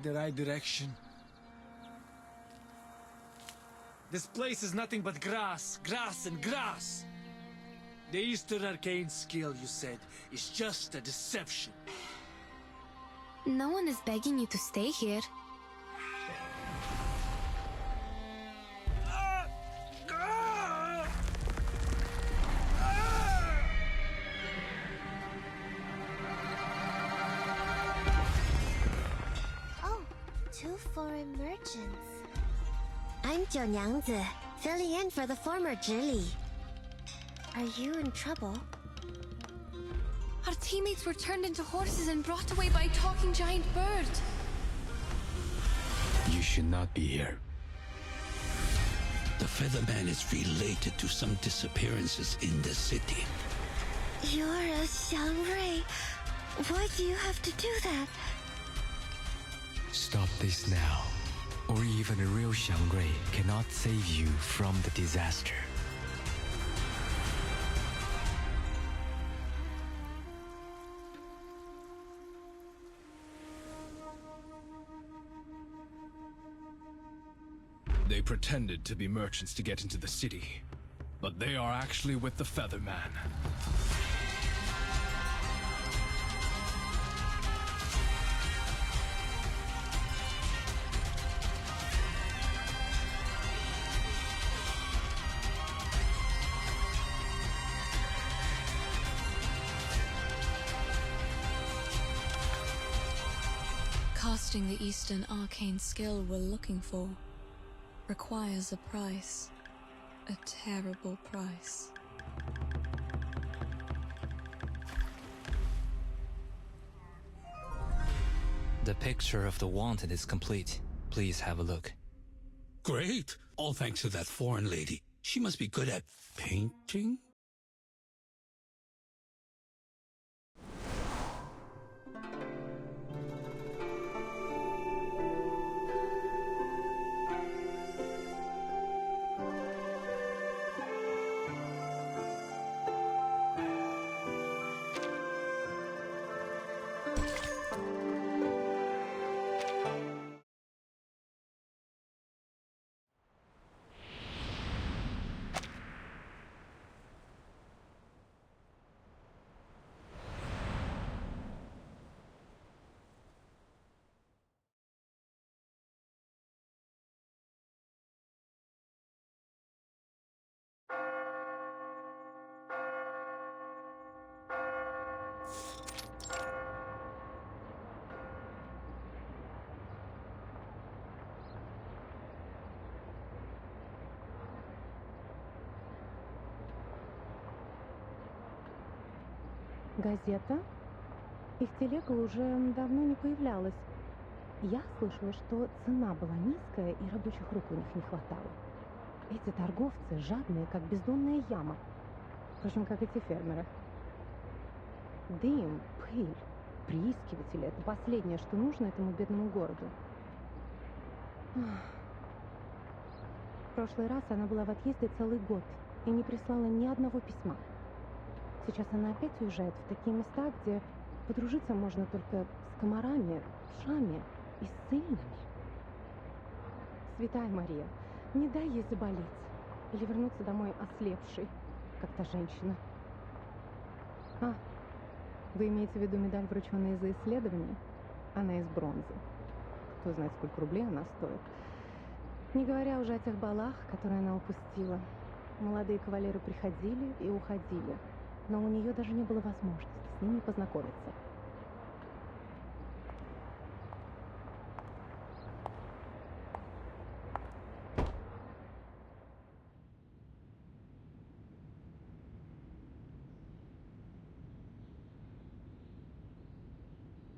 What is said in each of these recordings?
going the right direction. This place is nothing but grass, grass, and grass. The Eastern Arcane skill, you said, is just a deception. No one is begging you to stay here. Oh, two foreign merchants. I'm Jiu Nyangzi, filling in for the former Zhili. Are you in trouble? Our teammates were turned into horses and brought away by a talking giant bird. You should not be here. The Featherman is related to some disappearances in the city. You're a Xiangrui. Why do you have to do that? Stop this now, or even a real Xiangrui cannot save you from the disaster. They pretended to be merchants to get into the city, but they are actually with the Featherman. Casting the Eastern Arcane skill we're looking for requires a price. A terrible price. The picture of the wanted is complete. Please have a look. Great! All thanks to that foreign lady. She must be good at painting? Газета? Их телега уже давно не появлялась. Я слышала, что цена была низкая и рабочих рук у них не хватало. Эти торговцы жадные, как бездонная яма. Впрочем, как эти фермеры. Дым, пыль, приискиватели — это последнее, что нужно этому бедному городу. В прошлый раз она была в отъезде целый год и не прислала ни одного письма. Сейчас она опять уезжает в такие места, где подружиться можно только с комарами, шами и сильными. Святая Мария, не дай ей заболеть или вернуться домой ослепшей, как та женщина. А, вы имеете в виду медаль, врученная за исследование? Она из бронзы. Кто знает, сколько рублей она стоит. Не говоря уже о тех балах, которые она упустила. Молодые кавалеры приходили и уходили, но у нее даже не было возможности с ними познакомиться.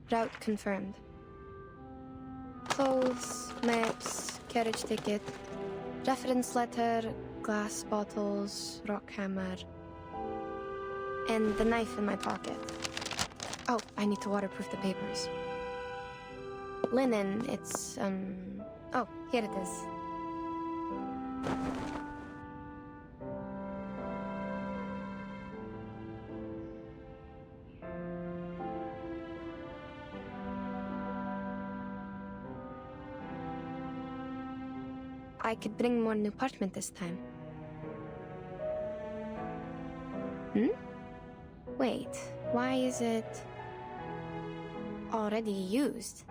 Route confirmed. Clothes, maps, carriage ticket, reference letter, glass bottles, rock hammer, and the knife in my pocket. Oh, I need to waterproof the papers. Linen, it's, oh, here it is. I could bring more new parchment this time. Wait, why is it already used?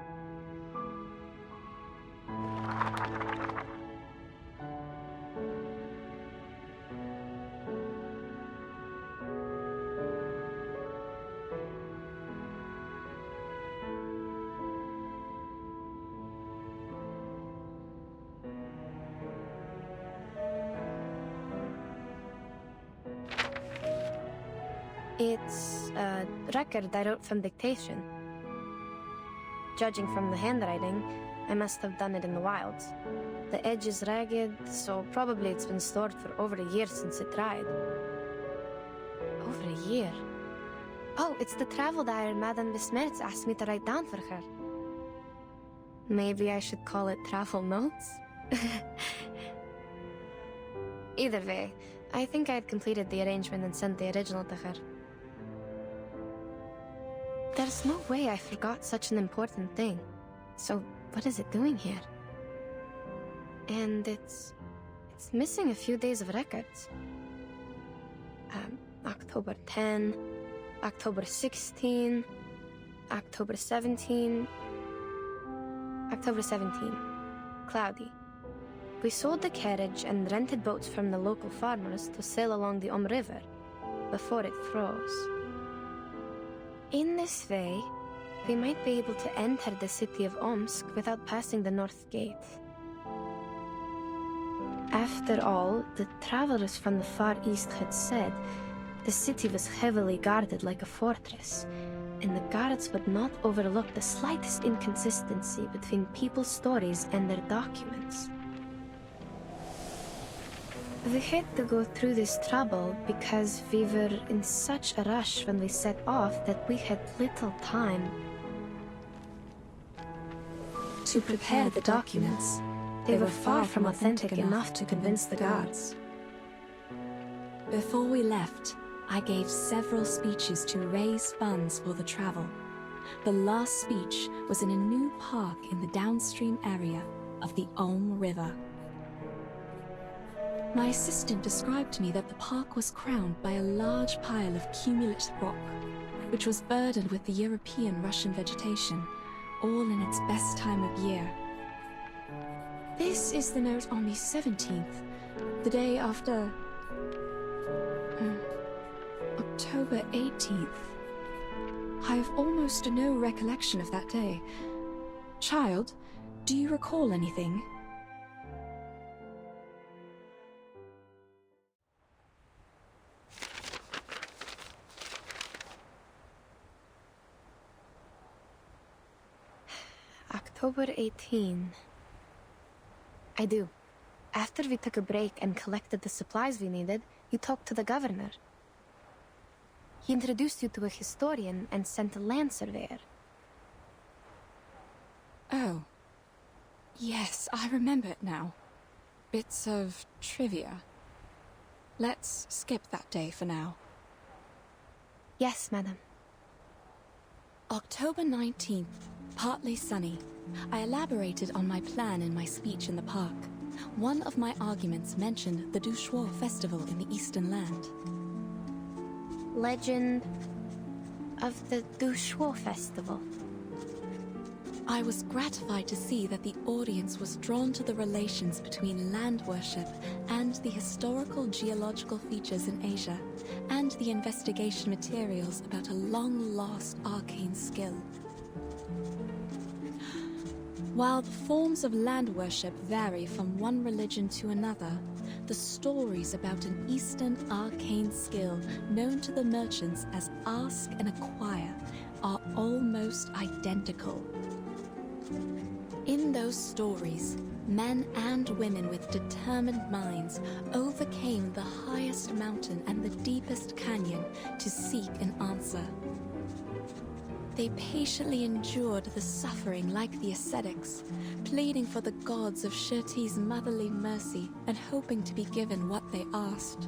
It's a record I wrote from dictation. Judging from the handwriting, I must have done it in the wilds. The edge is ragged, so probably it's been stored for over a year since it dried. Over a year? Oh, it's the travel diary Madame Besmertz asked me to write down for her. Maybe I should call it travel notes? Either way, I think I had completed the arrangement and sent the original to her. There's no way I forgot such an important thing. So, what is it doing here? And it's missing a few days of records. October 10, October 16, October 17, October 17. Cloudy. We sold the carriage and rented boats from the local farmers to sail along the River before it froze. In this way, we might be able to enter the city of Omsk without passing the North Gate. After all, the travelers from the Far East had said the city was heavily guarded like a fortress, and the guards would not overlook the slightest inconsistency between people's stories and their documents. We had to go through this trouble because we were in such a rush when we set off that we had little time to prepare the documents. They were far from authentic enough to convince the guards. Before we left, I gave several speeches to raise funds for the travel. The last speech was in a new park in the downstream area of the River. My assistant described to me that the park was crowned by a large pile of cumulate rock, which was burdened with the European Russian vegetation, all in its best time of year. This is the note on the 17th, the day after October 18th. I have almost no recollection of that day. Child, do you recall anything? October 18. I do. After we took a break and collected the supplies we needed, you talked to the governor. He introduced you to a historian and sent a land surveyor. Oh. Yes, I remember it now. Bits of trivia. Let's skip that day for now. Yes, madam. October 19th, partly sunny. I elaborated on my plan in my speech in the park. One of my arguments mentioned the Dushwa festival in the Eastern Land. Legend of the Dushwa festival. I was gratified to see that the audience was drawn to the relations between land worship and the historical geological features in Asia, and the investigation materials about a long-lost arcane skill. While the forms of land worship vary from one religion to another, the stories about an Eastern arcane skill known to the merchants as Ask and Acquire are almost identical. In those stories, men and women with determined minds overcame the highest mountain and the deepest canyon to seek an answer. They patiently endured the suffering like the ascetics, pleading for the gods of Shirti's motherly mercy and hoping to be given what they asked.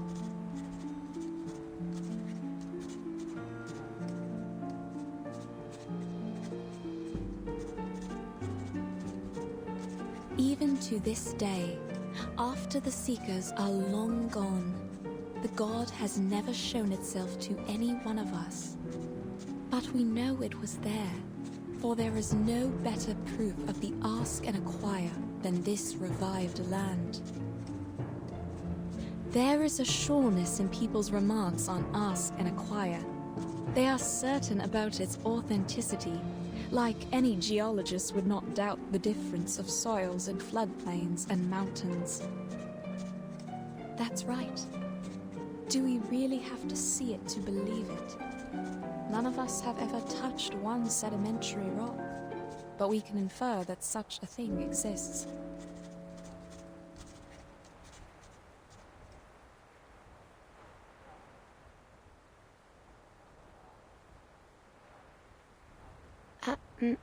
Even to this day, After the Seekers are long gone, the god has never shown itself to any one of us. But we know it was there, for there is no better proof of the ask and acquire than this revived land. There is a sureness in people's remarks on ask and acquire. They are certain about its authenticity, like any geologist would not doubt the difference of soils in floodplains and mountains. That's right. Do we really have to see it to believe it? None of us have ever touched one sedimentary rock, but we can infer that such a thing exists.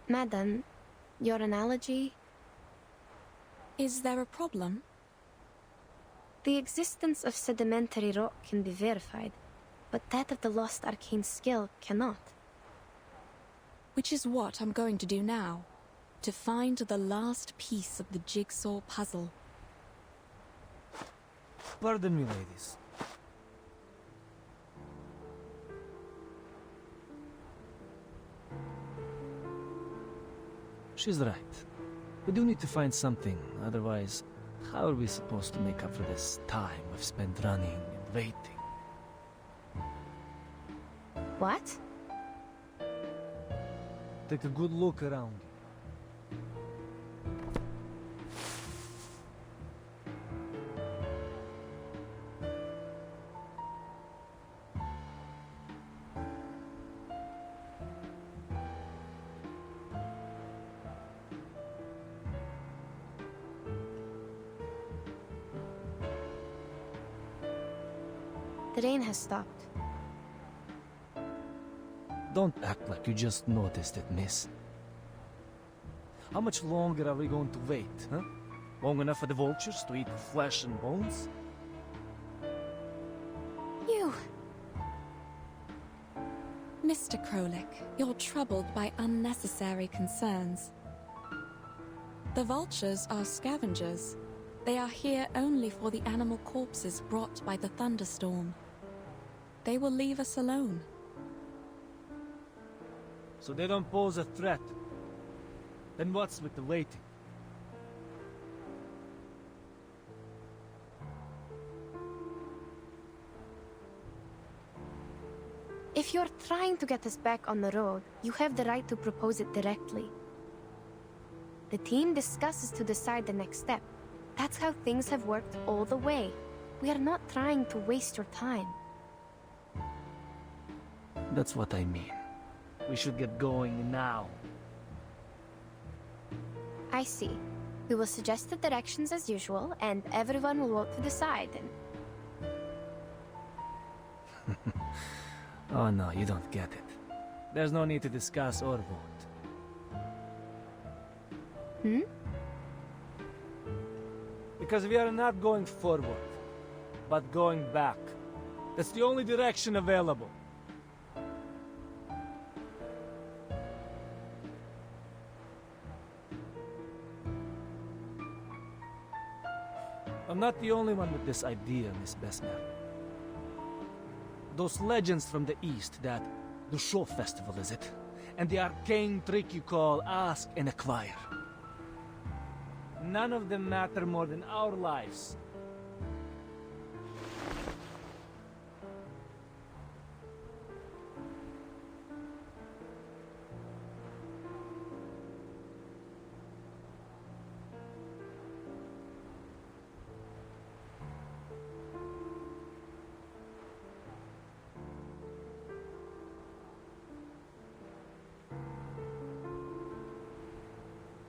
Madam, your analogy? Is there a problem? The existence of sedimentary rock can be verified, but that of the lost arcane skill cannot. Which is what I'm going to do now, to find the last piece of the jigsaw puzzle. Pardon me, ladies. She's right. We do need to find something, otherwise, how are we supposed to make up for this time we've spent running and waiting? What? Take a good look around you. The rain has stopped. Don't act like you just noticed it, miss. How much longer are we going to wait, huh? Long enough for the vultures to eat flesh and bones? You! Mr. Krolik, you're troubled by unnecessary concerns. The vultures are scavengers. They are here only for the animal corpses brought by the thunderstorm. They will leave us alone. So they don't pose a threat. Then what's with the waiting? If you're trying to get us back on the road, you have the right to propose it directly. The team discusses to decide the next step. That's how things have worked all the way. We are not trying to waste your time. That's what I mean. We should get going now. I see. We will suggest the directions as usual, and everyone will vote to decide. Oh no, you don't get it. There's no need to discuss or vote. Hmm? Because we are not going forward, but going back. That's the only direction available. I'm not the only one with this idea, Miss Besmer. Those legends from the East that the show festival, is it? And the arcane trick you call ask and acquire. None of them matter more than our lives.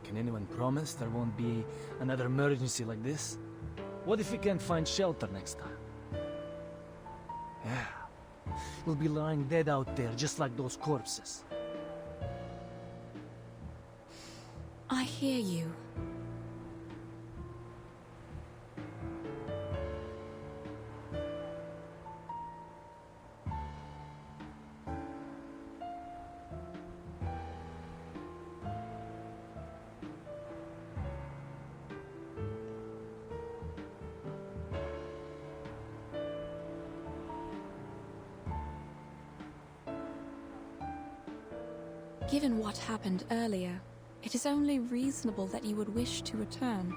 Can anyone promise there won't be another emergency like this? What if we can't find shelter next time? Yeah, we'll be lying dead out there just like those corpses. I hear you. Given what happened earlier, it is only reasonable that you would wish to return.